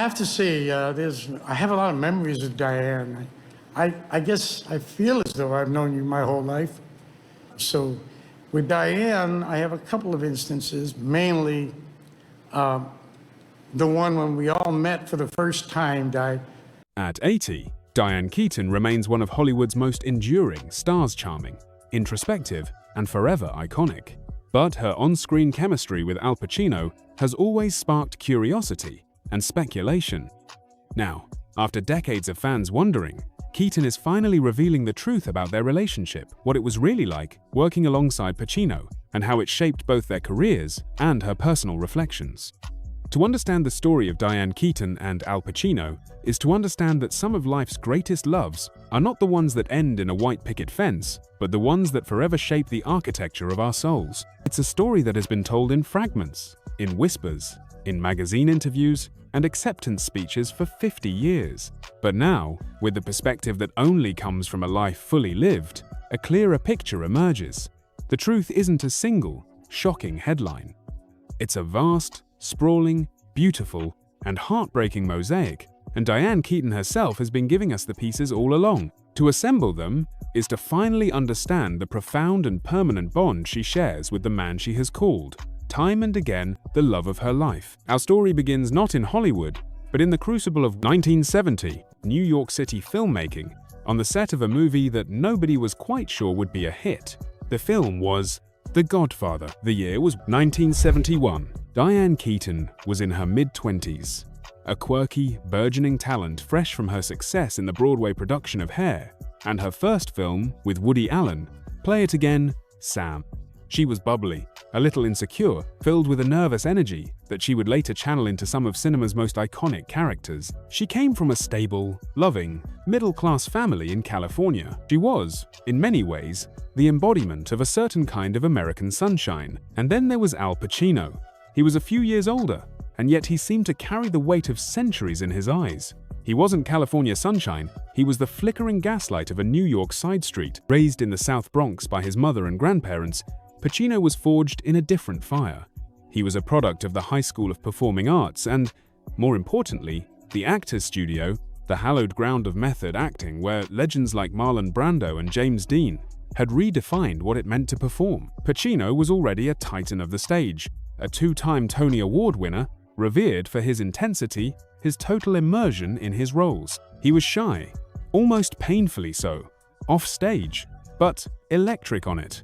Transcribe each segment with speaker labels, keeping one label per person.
Speaker 1: have to say, I have a lot of memories of Diane. I guess I feel as though I've known you my whole life. So with Diane, I have a couple of instances, mainly the one when we all met for the first time.
Speaker 2: At 80, Diane Keaton remains one of Hollywood's most enduring, stars-charming, introspective, and forever iconic. But her on-screen chemistry with Al Pacino has always sparked curiosity and speculation. Now, after decades of fans wondering, Keaton is finally revealing the truth about their relationship, what it was really like working alongside Pacino, and how it shaped both their careers and her personal reflections. To understand the story of Diane Keaton and Al Pacino is to understand that some of life's greatest loves are not the ones that end in a white picket fence, but the ones that forever shape the architecture of our souls. It's a story that has been told in fragments, in whispers, in magazine interviews, and acceptance speeches for 50 years. But now, with the perspective that only comes from a life fully lived, a clearer picture emerges. The truth isn't a single, shocking headline. It's a vast, sprawling, beautiful, and heartbreaking mosaic, and Diane Keaton herself has been giving us the pieces all along. To assemble them is to finally understand the profound and permanent bond she shares with the man she has called, time and again, the love of her life. Our story begins not in Hollywood, but in the crucible of 1970 New York City filmmaking, on the set of a movie that nobody was quite sure would be a hit. The film was The Godfather. The year was 1971. Diane Keaton was in her mid-20s, a quirky, burgeoning talent fresh from her success in the Broadway production of Hair, and her first film with Woody Allen, Play It Again, Sam. She was bubbly, a little insecure, filled with a nervous energy that she would later channel into some of cinema's most iconic characters. She came from a stable, loving, middle-class family in California. She was, in many ways, the embodiment of a certain kind of American sunshine. And then there was Al Pacino. He was a few years older, and yet he seemed to carry the weight of centuries in his eyes. He wasn't California sunshine, he was the flickering gaslight of a New York side street. Raised in the South Bronx by his mother and grandparents, Pacino was forged in a different fire. He was a product of the High School of Performing Arts and, more importantly, the Actors Studio, the hallowed ground of method acting where legends like Marlon Brando and James Dean had redefined what it meant to perform. Pacino was already a titan of the stage, a two-time Tony Award winner, revered for his intensity, his total immersion in his roles. He was shy, almost painfully so, off stage, but electric on it.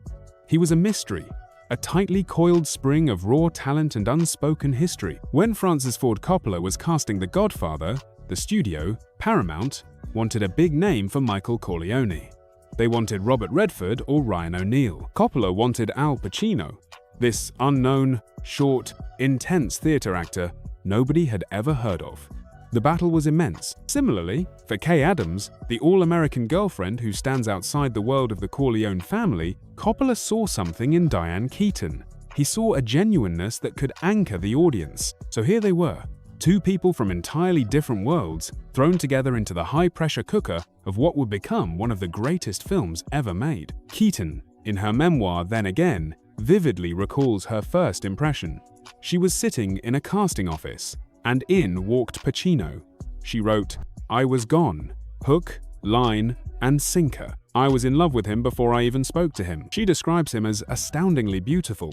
Speaker 2: He was a mystery, a tightly coiled spring of raw talent and unspoken history. When Francis Ford Coppola was casting The Godfather, the studio, Paramount, wanted a big name for Michael Corleone. They wanted Robert Redford or Ryan O'Neal. Coppola wanted Al Pacino, this unknown, short, intense theater actor nobody had ever heard of. The battle was immense. Similarly, for Kay Adams, the all-American girlfriend who stands outside the world of the Corleone family, Coppola saw something in Diane Keaton. He saw a genuineness that could anchor the audience. So here they were, two people from entirely different worlds, thrown together into the high-pressure cooker of what would become one of the greatest films ever made. Keaton, in her memoir Then Again, vividly recalls her first impression. She was sitting in a casting office, and in walked Pacino. She wrote, "I was gone. Hook, line, and sinker. I was in love with him before I even spoke to him." She describes him as astoundingly beautiful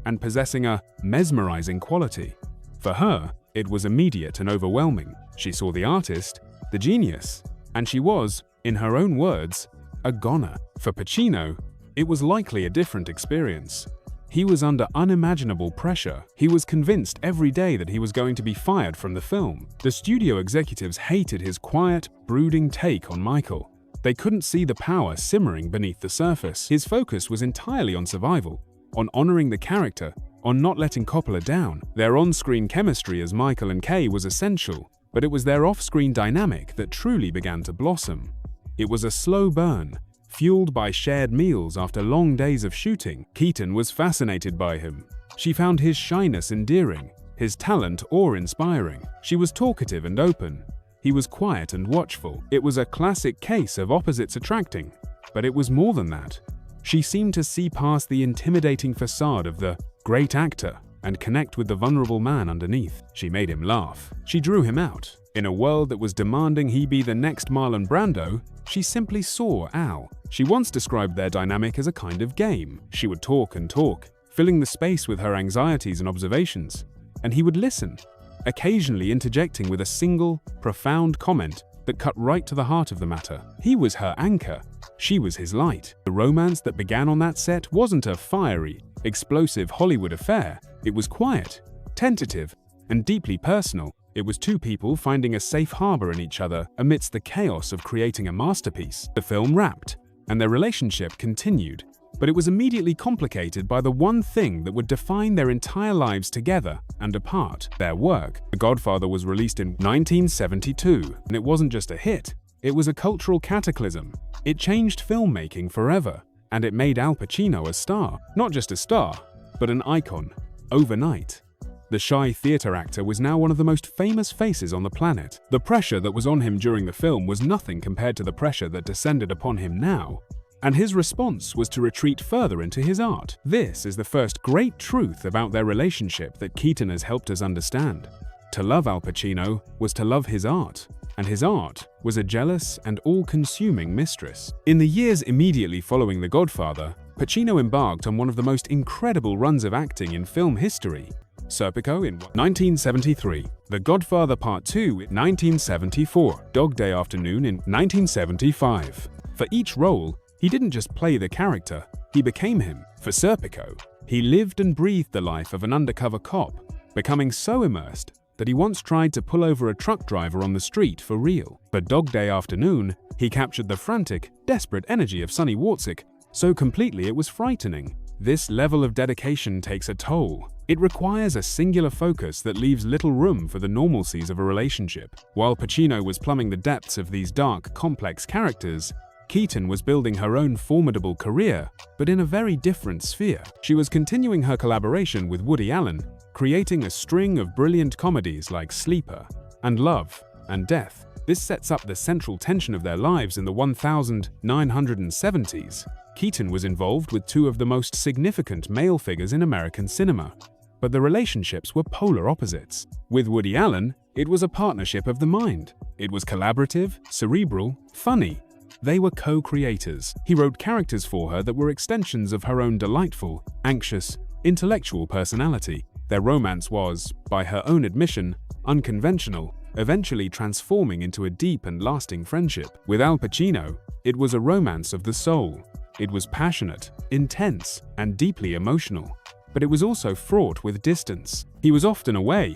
Speaker 2: and possessing a mesmerizing quality. For her, it was immediate and overwhelming. She saw the artist, the genius, and she was, in her own words, a goner. For Pacino, it was likely a different experience. He was under unimaginable pressure. He was convinced every day that he was going to be fired from the film. The studio executives hated his quiet, brooding take on Michael. They couldn't see the power simmering beneath the surface. His focus was entirely on survival, on honoring the character, on not letting Coppola down. Their on-screen chemistry as Michael and Kay was essential, but it was their off-screen dynamic that truly began to blossom. It was a slow burn, fueled by shared meals after long days of shooting. Keaton was fascinated by him. She found his shyness endearing, his talent awe-inspiring. She was talkative and open. He was quiet and watchful. It was a classic case of opposites attracting, but it was more than that. She seemed to see past the intimidating facade of the great actor and connect with the vulnerable man underneath. She made him laugh. She drew him out. In a world that was demanding he be the next Marlon Brando, she simply saw Al. She once described their dynamic as a kind of game. She would talk and talk, filling the space with her anxieties and observations, and he would listen, occasionally interjecting with a single, profound comment that cut right to the heart of the matter. He was her anchor. She was his light. The romance that began on that set wasn't a fiery, explosive Hollywood affair. It was quiet, tentative, and deeply personal. It was two people finding a safe harbor in each other amidst the chaos of creating a masterpiece. The film wrapped, and their relationship continued, but it was immediately complicated by the one thing that would define their entire lives together and apart: their work. The Godfather was released in 1972, and it wasn't just a hit, it was a cultural cataclysm. It changed filmmaking forever, and it made Al Pacino a star. Not just a star, but an icon, overnight. The shy theater actor was now one of the most famous faces on the planet. The pressure that was on him during the film was nothing compared to the pressure that descended upon him now, and his response was to retreat further into his art. This is the first great truth about their relationship that Keaton has helped us understand. To love Al Pacino was to love his art, and his art was a jealous and all-consuming mistress. In the years immediately following The Godfather, Pacino embarked on one of the most incredible runs of acting in film history. Serpico in 1973, The Godfather Part 2 in 1974, Dog Day Afternoon in 1975. For each role, he didn't just play the character, he became him. For Serpico, he lived and breathed the life of an undercover cop, becoming so immersed that he once tried to pull over a truck driver on the street for real. For Dog Day Afternoon, he captured the frantic, desperate energy of Sonny Wartzik so completely it was frightening. This level of dedication takes a toll. It requires a singular focus that leaves little room for the normalcies of a relationship. While Pacino was plumbing the depths of these dark, complex characters, Keaton was building her own formidable career, but in a very different sphere. She was continuing her collaboration with Woody Allen, creating a string of brilliant comedies like Sleeper and Love and Death. This sets up the central tension of their lives in the 1970s. Keaton was involved with two of the most significant male figures in American cinema, but the relationships were polar opposites. With Woody Allen, it was a partnership of the mind. It was collaborative, cerebral, funny. They were co-creators. He wrote characters for her that were extensions of her own delightful, anxious, intellectual personality. Their romance was, by her own admission, unconventional, eventually transforming into a deep and lasting friendship. With Al Pacino, it was a romance of the soul. It was passionate, intense, and deeply emotional, but it was also fraught with distance. He was often away,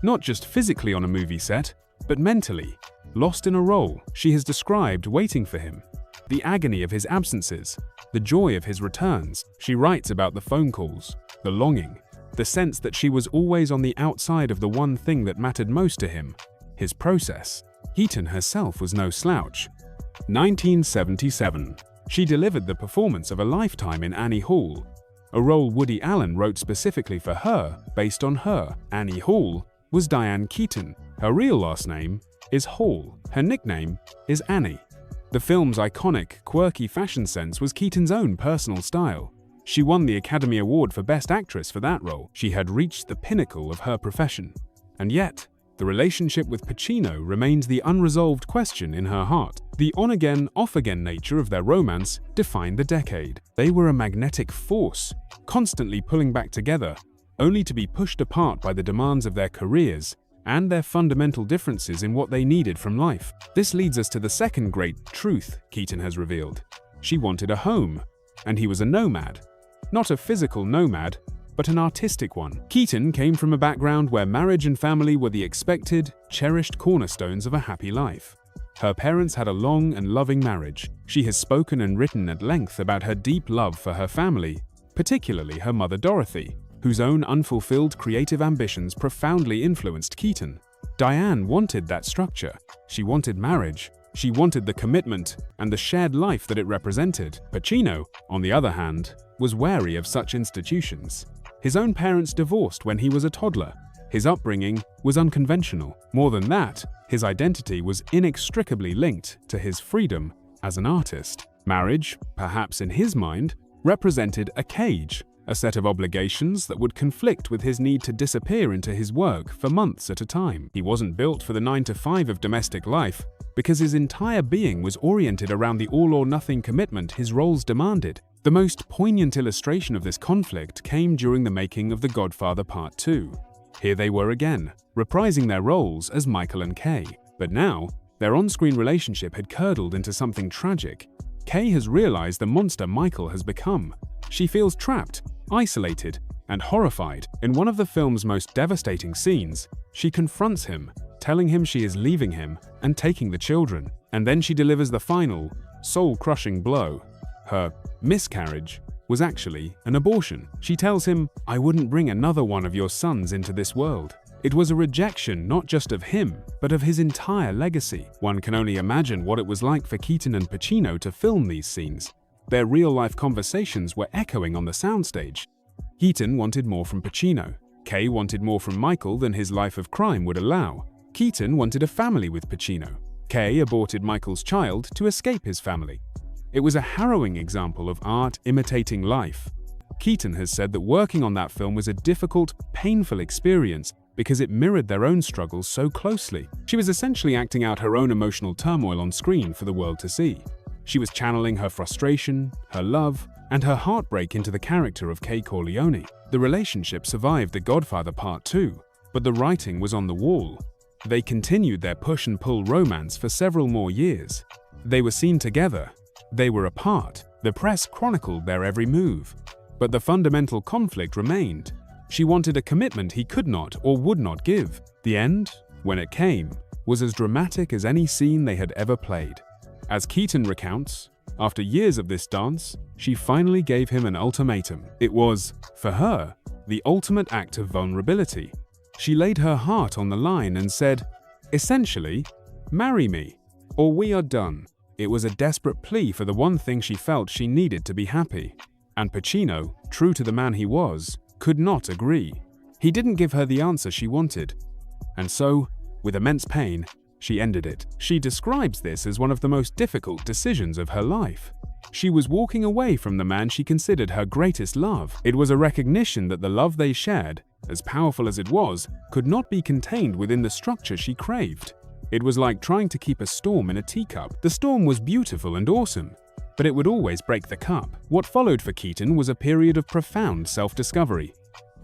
Speaker 2: not just physically on a movie set, but mentally, lost in a role. She has described waiting for him, the agony of his absences, the joy of his returns. She writes about the phone calls, the longing, the sense that she was always on the outside of the one thing that mattered most to him, his process. Keaton herself was no slouch. 1977. She delivered the performance of a lifetime in Annie Hall, a role Woody Allen wrote specifically for her, based on her. Annie Hall was Diane Keaton. Her real last name is Hall. Her nickname is Annie. The film's iconic, quirky fashion sense was Keaton's own personal style. She won the Academy Award for Best Actress for that role. She had reached the pinnacle of her profession. And yet, the relationship with Pacino remains the unresolved question in her heart. The on-again, off-again nature of their romance defined the decade. They were a magnetic force, constantly pulling back together, only to be pushed apart by the demands of their careers and their fundamental differences in what they needed from life. This leads us to the second great truth Keaton has revealed. She wanted a home, and he was a nomad. Not a physical nomad, but an artistic one. Keaton came from a background where marriage and family were the expected, cherished cornerstones of a happy life. Her parents had a long and loving marriage. She has spoken and written at length about her deep love for her family, particularly her mother Dorothy, whose own unfulfilled creative ambitions profoundly influenced Keaton. Diane wanted that structure. She wanted marriage. She wanted the commitment and the shared life that it represented. Pacino, on the other hand, was wary of such institutions. His own parents divorced when he was a toddler. His upbringing was unconventional. More than that, his identity was inextricably linked to his freedom as an artist. Marriage, perhaps in his mind, represented a cage, a set of obligations that would conflict with his need to disappear into his work for months at a time. He wasn't built for the 9-to-5 of domestic life because his entire being was oriented around the all-or-nothing commitment his roles demanded. The most poignant illustration of this conflict came during the making of The Godfather Part 2. Here they were again, reprising their roles as Michael and Kay. But now, their on-screen relationship had curdled into something tragic. Kay has realized the monster Michael has become. She feels trapped, isolated, and horrified. In one of the film's most devastating scenes, she confronts him, telling him she is leaving him and taking the children. And then she delivers the final, soul-crushing blow. Her miscarriage was actually an abortion. She tells him, "I wouldn't bring another one of your sons into this world." It was a rejection not just of him, but of his entire legacy. One can only imagine what it was like for Keaton and Pacino to film these scenes. Their real-life conversations were echoing on the soundstage. Keaton wanted more from Pacino. Kay wanted more from Michael than his life of crime would allow. Keaton wanted a family with Pacino. Kay aborted Michael's child to escape his family. It was a harrowing example of art imitating life. Keaton has said that working on that film was a difficult, painful experience because it mirrored their own struggles so closely. She was essentially acting out her own emotional turmoil on screen for the world to see. She was channeling her frustration, her love, and her heartbreak into the character of Kay Corleone. The relationship survived The Godfather Part 2, but the writing was on the wall. They continued their push-and-pull romance for several more years. They were seen together. They were apart. The press chronicled their every move. But the fundamental conflict remained. She wanted a commitment he could not or would not give. The end, when it came, was as dramatic as any scene they had ever played. As Keaton recounts, after years of this dance, she finally gave him an ultimatum. It was, for her, the ultimate act of vulnerability. She laid her heart on the line and said, essentially, "Marry me, or we are done." It was a desperate plea for the one thing she felt she needed to be happy. And Pacino, true to the man he was, could not agree. He didn't give her the answer she wanted. And so, with immense pain, she ended it. She describes this as one of the most difficult decisions of her life. She was walking away from the man she considered her greatest love. It was a recognition that the love they shared, as powerful as it was, could not be contained within the structure she craved. It was like trying to keep a storm in a teacup. The storm was beautiful and awesome, but it would always break the cup. What followed for Keaton was a period of profound self-discovery.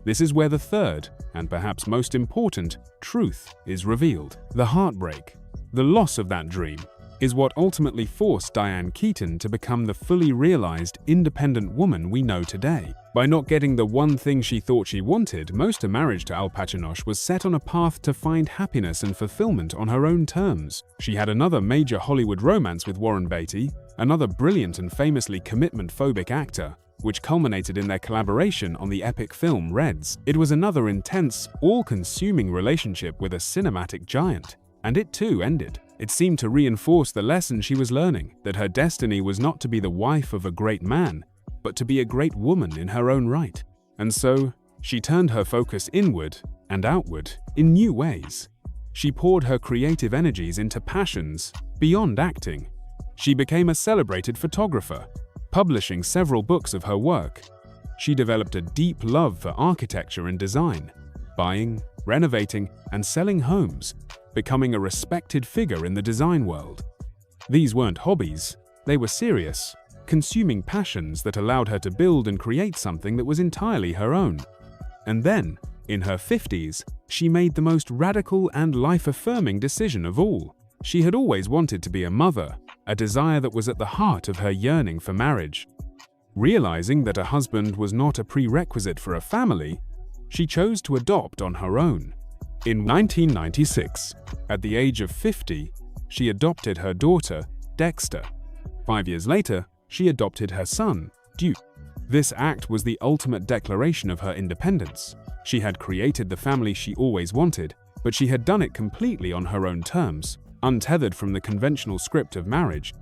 Speaker 2: This is where the third, and perhaps most important, truth is revealed. The heartbreak, the loss of that dream, is what ultimately forced Diane Keaton to become the fully realized, independent woman we know today. By not getting the one thing she thought she wanted, most her marriage to Al Pacino was set on a path to find happiness and fulfillment on her own terms. She had another major Hollywood romance with Warren Beatty, another brilliant and famously commitment-phobic actor, which culminated in their collaboration on the epic film Reds. It was another intense, all-consuming relationship with a cinematic giant, and it too ended. It seemed to reinforce the lesson she was learning, that her destiny was not to be the wife of a great man, but to be a great woman in her own right. And so, she turned her focus inward and outward in new ways. She poured her creative energies into passions beyond acting. She became a celebrated photographer, publishing several books of her work. She developed a deep love for architecture and design, buying, renovating, and selling homes, becoming a respected figure in the design world. These weren't hobbies, they were serious, consuming passions that allowed her to build and create something that was entirely her own. And then, in her 50s, she made the most radical and life-affirming decision of all. She had always wanted to be a mother, a desire that was at the heart of her yearning for marriage. Realizing that a husband was not a prerequisite for a family, she chose to adopt on her own. In 1996, at the age of 50, she adopted her daughter, Dexter. 5 years later, she adopted her son, Duke. This act was the ultimate declaration of her independence. She had created the family she always wanted, but she had done it completely on her own terms, untethered from the conventional script of marriage.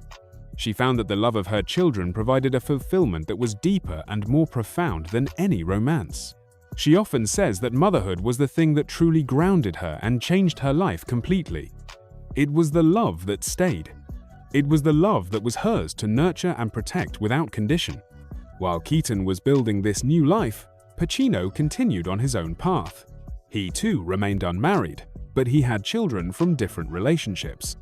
Speaker 2: She found that the love of her children provided a fulfillment that was deeper and more profound than any romance. She often says that motherhood was the thing that truly grounded her and changed her life completely. It was the love that stayed. It was the love that was hers to nurture and protect without condition. While Keaton was building this new life, Pacino continued on his own path. He too remained unmarried, but he had children from different relationships.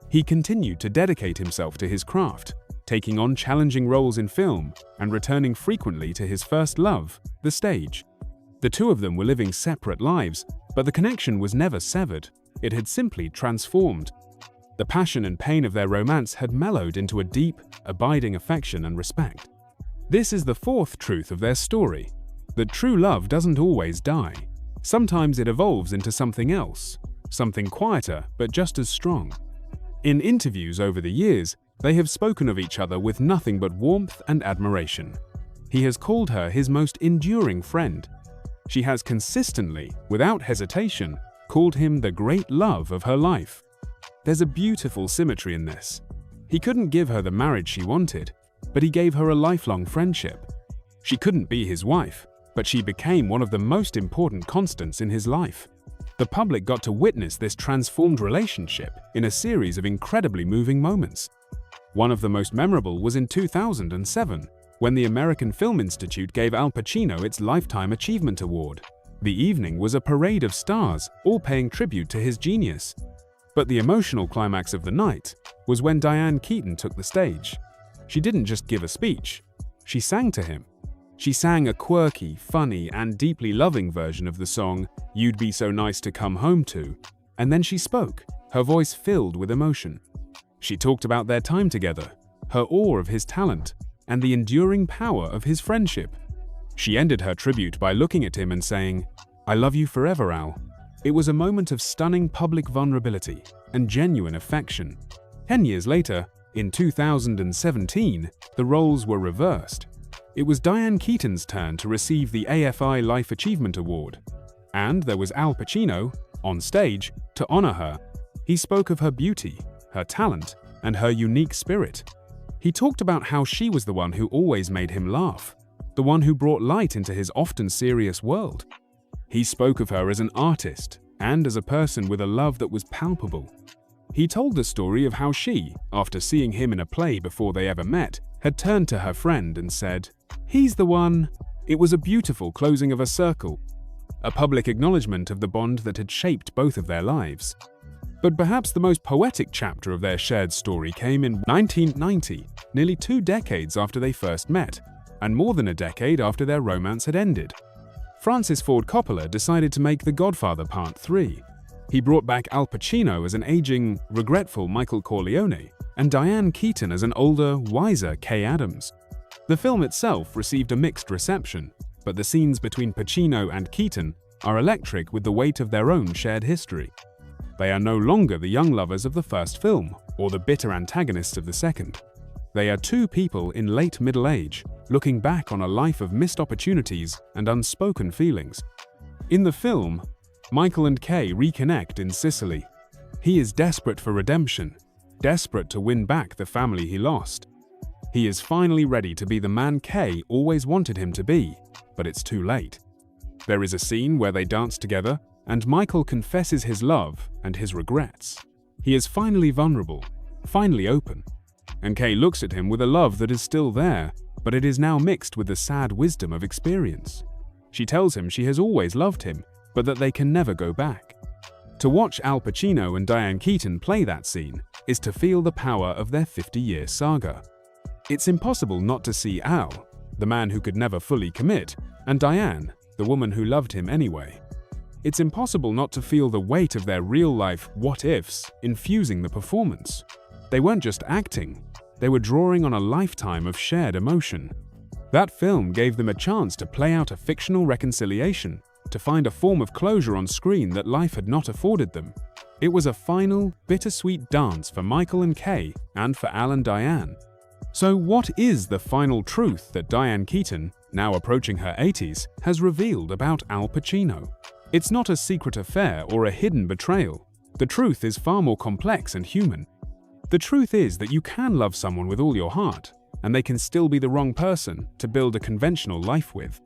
Speaker 2: He continued to dedicate himself to his craft, taking on challenging roles in film and returning frequently to his first love, the stage. The two of them were living separate lives, but the connection was never severed. It had simply transformed. The passion and pain of their romance had mellowed into a deep, abiding affection and respect. This is the fourth truth of their story, that true love doesn't always die. Sometimes it evolves into something else, something quieter but just as strong. In interviews over the years, they have spoken of each other with nothing but warmth and admiration. He has called her his most enduring friend. She has consistently, without hesitation, called him the great love of her life. There's a beautiful symmetry in this. He couldn't give her the marriage she wanted, but he gave her a lifelong friendship. She couldn't be his wife, but she became one of the most important constants in his life. The public got to witness this transformed relationship in a series of incredibly moving moments. One of the most memorable was in 2007, when the American Film Institute gave Al Pacino its Lifetime Achievement Award. The evening was a parade of stars, all paying tribute to his genius. But the emotional climax of the night was when Diane Keaton took the stage. She didn't just give a speech, she sang to him. She sang a quirky, funny, and deeply loving version of the song, "You'd Be So Nice to Come Home To," and then she spoke, her voice filled with emotion. She talked about their time together, her awe of his talent, and the enduring power of his friendship. She ended her tribute by looking at him and saying, "I love you forever, Al." It was a moment of stunning public vulnerability and genuine affection. 10 years later, in 2017, the roles were reversed. It was Diane Keaton's turn to receive the AFI Life Achievement Award, and there was Al Pacino, on stage, to honor her. He spoke of her beauty, her talent, and her unique spirit. He talked about how she was the one who always made him laugh, the one who brought light into his often serious world. He spoke of her as an artist and as a person with a love that was palpable. He told the story of how she, after seeing him in a play before they ever met, had turned to her friend and said, "He's the one." It was a beautiful closing of a circle, a public acknowledgement of the bond that had shaped both of their lives. But perhaps the most poetic chapter of their shared story came in 1990, nearly 2 decades after they first met, and more than a decade after their romance had ended. Francis Ford Coppola decided to make The Godfather Part 3. He brought back Al Pacino as an aging, regretful Michael Corleone, and Diane Keaton as an older, wiser Kay Adams. The film itself received a mixed reception, but the scenes between Pacino and Keaton are electric with the weight of their own shared history. They are no longer the young lovers of the first film, or the bitter antagonists of the second. They are two people in late middle age, looking back on a life of missed opportunities and unspoken feelings. In the film, Michael and Kay reconnect in Sicily. He is desperate for redemption, desperate to win back the family he lost. He is finally ready to be the man Kay always wanted him to be, but it's too late. There is a scene where they dance together, and Michael confesses his love and his regrets. He is finally vulnerable, finally open, and Kay looks at him with a love that is still there, but it is now mixed with the sad wisdom of experience. She tells him she has always loved him, but that they can never go back. To watch Al Pacino and Diane Keaton play that scene is to feel the power of their 50-year saga. It's impossible not to see Al, the man who could never fully commit, and Diane, the woman who loved him anyway. It's impossible not to feel the weight of their real-life what-ifs infusing the performance. They weren't just acting, they were drawing on a lifetime of shared emotion. That film gave them a chance to play out a fictional reconciliation, to find a form of closure on screen that life had not afforded them. It was a final, bittersweet dance for Michael and Kay, and for Al and Diane. So what is the final truth that Diane Keaton, now approaching her 80s, has revealed about Al Pacino? It's not a secret affair or a hidden betrayal. The truth is far more complex and human. The truth is that you can love someone with all your heart, and they can still be the wrong person to build a conventional life with.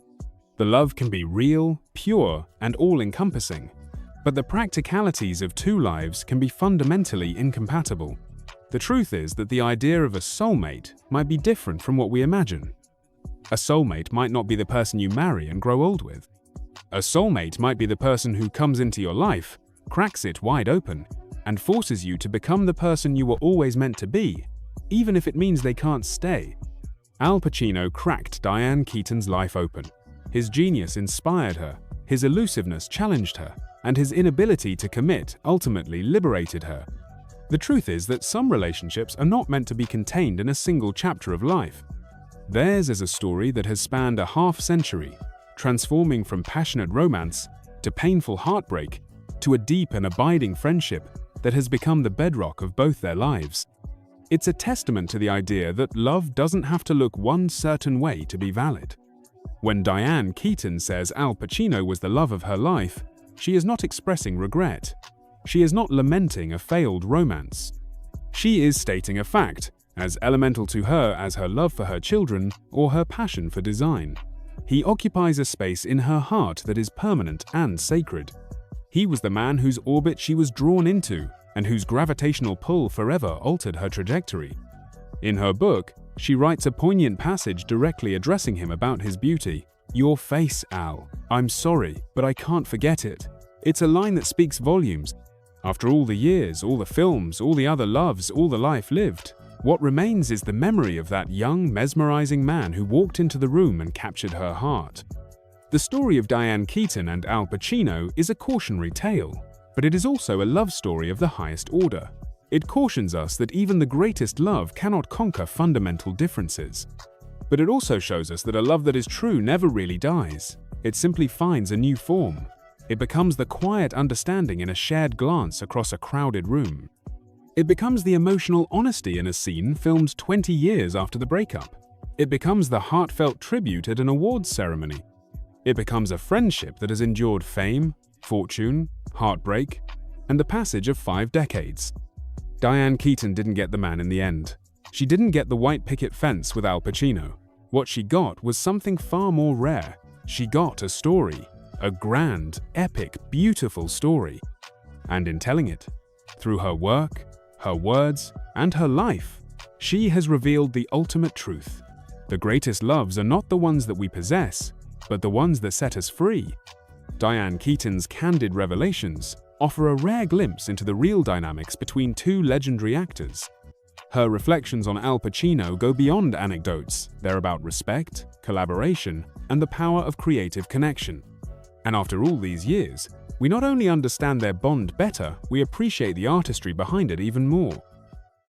Speaker 2: The love can be real, pure, and all-encompassing, but the practicalities of two lives can be fundamentally incompatible. The truth is that the idea of a soulmate might be different from what we imagine. A soulmate might not be the person you marry and grow old with. A soulmate might be the person who comes into your life, cracks it wide open, and forces you to become the person you were always meant to be, even if it means they can't stay. Al Pacino cracked Diane Keaton's life open. His genius inspired her, his elusiveness challenged her, and his inability to commit ultimately liberated her. The truth is that some relationships are not meant to be contained in a single chapter of life. Theirs is a story that has spanned a half-century, transforming from passionate romance to painful heartbreak to a deep and abiding friendship that has become the bedrock of both their lives. It's a testament to the idea that love doesn't have to look one certain way to be valid. When Diane Keaton says Al Pacino was the love of her life, she is not expressing regret. She is not lamenting a failed romance. She is stating a fact, as elemental to her as her love for her children or her passion for design. He occupies a space in her heart that is permanent and sacred. He was the man whose orbit she was drawn into and whose gravitational pull forever altered her trajectory. In her book, she writes a poignant passage directly addressing him about his beauty. "Your face, Al. I'm sorry, but I can't forget it." It's a line that speaks volumes. After all the years, all the films, all the other loves, all the life lived, what remains is the memory of that young, mesmerizing man who walked into the room and captured her heart. The story of Diane Keaton and Al Pacino is a cautionary tale, but it is also a love story of the highest order. It cautions us that even the greatest love cannot conquer fundamental differences. But it also shows us that a love that is true never really dies. It simply finds a new form. It becomes the quiet understanding in a shared glance across a crowded room. It becomes the emotional honesty in a scene filmed 20 years after the breakup. It becomes the heartfelt tribute at an awards ceremony. It becomes a friendship that has endured fame, fortune, heartbreak, and the passage of 5 decades. Diane Keaton didn't get the man in the end. She didn't get the white picket fence with Al Pacino. What she got was something far more rare. She got a story. A grand, epic, beautiful story. And in telling it, through her work, her words, and her life, she has revealed the ultimate truth. The greatest loves are not the ones that we possess, but the ones that set us free. Diane Keaton's candid revelations offer a rare glimpse into the real dynamics between two legendary actors. Her reflections on Al Pacino go beyond anecdotes. They're about respect, collaboration, and the power of creative connection. And after all these years, we not only understand their bond better, we appreciate the artistry behind it even more.